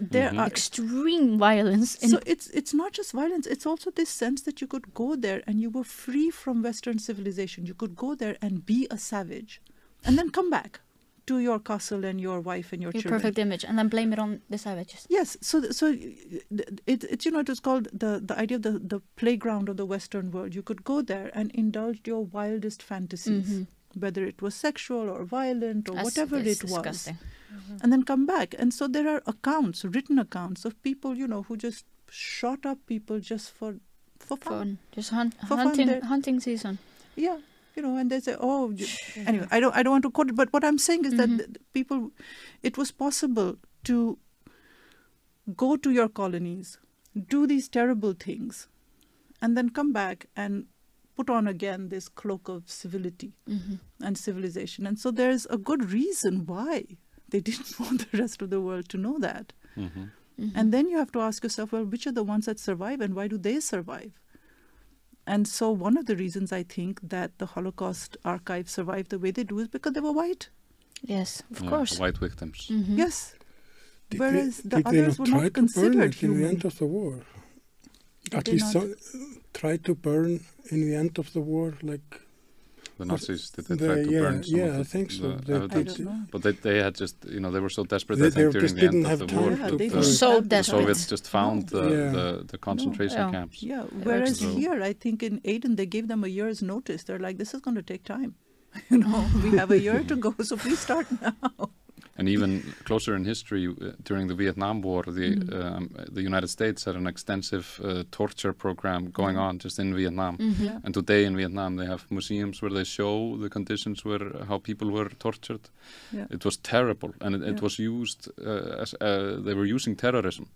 There are extreme violence. So it's not just violence. It's also this sense that you could go there and you were free from Western civilization. You could go there and be a savage and then come back to your castle and your wife and your children. Perfect image, and then blame it on the savages. Yes, so it's it was called the idea of the playground of the Western world. You could go there and indulge your wildest fantasies, whether it was sexual or violent or whatever it was, and then come back. And so there are written accounts of people, who just shot up people just for fun. Just For hunting season. Yeah. And they say, anyway, I don't want to quote it, but what I'm saying is that people, it was possible to go to your colonies, do these terrible things, and then come back and put on again this cloak of civility and civilization. And so there's a good reason why they didn't want the rest of the world to know that. And then you have to ask yourself, well, which are the ones that survive and why do they survive? And so one of the reasons I think that the Holocaust archive survived the way they do is because they were white. Yes, of course. White victims. Yes. Whereas the did others they were not try not to burn considered it in the human. end of the war? Did At they least not? try to burn in the end of the war, like The Nazis, did they try to burn some of I think so. the They evidence? I don't know. But they had just, they were so desperate, They I think, during just the didn't end of have the war. time Yeah, to they burn. were So The desperate. Soviets just found the concentration Yeah. camps. Yeah, whereas So- here, I think in Aden, they gave them a year's notice. They're like, this is going to take time. We have a year to go, so please start now. And even closer in history, during the Vietnam War, the United States had an extensive torture program going on just in Vietnam. Yeah. And today in Vietnam, they have museums where they show the conditions how people were tortured. Yeah. It was terrible, and it was used as they were using terrorism.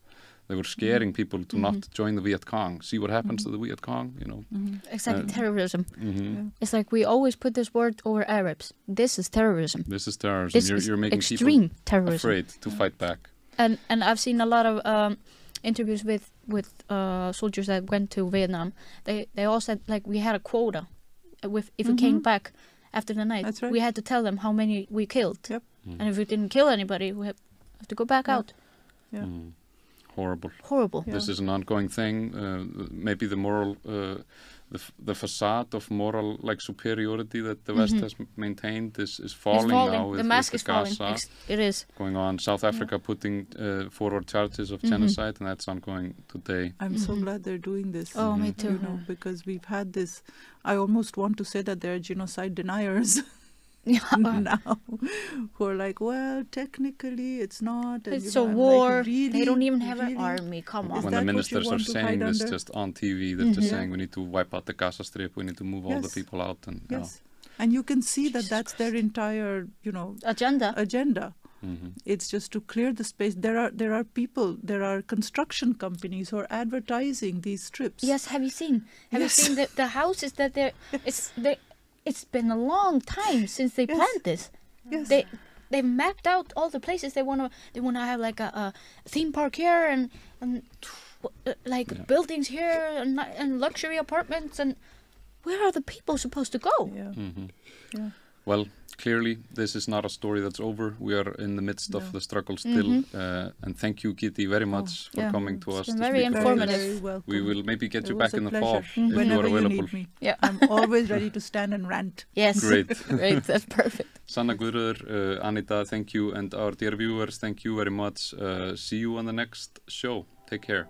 They were scaring people to not join the Viet Cong. See what happens to the Viet Cong, Exactly, terrorism. Mm-hmm. It's like we always put this word over Arabs. This is terrorism. This is terrorism. This is You're making extreme people terrorism. afraid to fight back. And I've seen a lot of interviews with soldiers that went to Vietnam. They all said, like, we had a quota. If we came back after the night, That's right. we had to tell them how many we killed. Yep. And if we didn't kill anybody, we have to go back out. Yeah. horrible. Horrible. Yeah. This is an ongoing thing. Maybe the moral, the facade of moral like superiority that the West has maintained is falling now. The With mask the is falling. Gaza It is. going on. South Africa putting forward charges of genocide, and that's ongoing today. I'm so glad they're doing this. Oh, me too. You know, because we've had this. I almost want to say that they're genocide deniers. Now, who are like, well, technically it's not. And, It's you a know, I'm war. like, really, They don't even have an really? army. Come on. When that the what you ministers are want to saying hide this under? just on TV, they're just saying we need to wipe out the Gaza Strip, we need to move all the Yes. people out. And Yes, and you can see that Jesus that's their entire, you know, Agenda. agenda. Mhm. It's just to clear the space. There are people, there are construction companies who are advertising these strips. Yes, have you seen? Have Yes. you seen the houses that they're? It's been a long time since they Yes. planned this. Yes. They've mapped out all the places they wanna have like a theme park here and like buildings here and luxury apartments, and where are the people supposed to go? Yeah. Mhm. Well, clearly this is not a story that's over. We are in the midst of the struggle still. And thank you, Giti, very much for coming to us. been to very speak about informative. this. Very welcome. We will maybe get It you was back a in the pleasure. fall if you Whenever are you available. need me. Yeah. I'm always ready to stand and rant. Yes. Great. Great. That's perfect. Sanna, Guðröður, Anita, thank you. And our dear viewers, thank you very much. See you on the next show. Take care.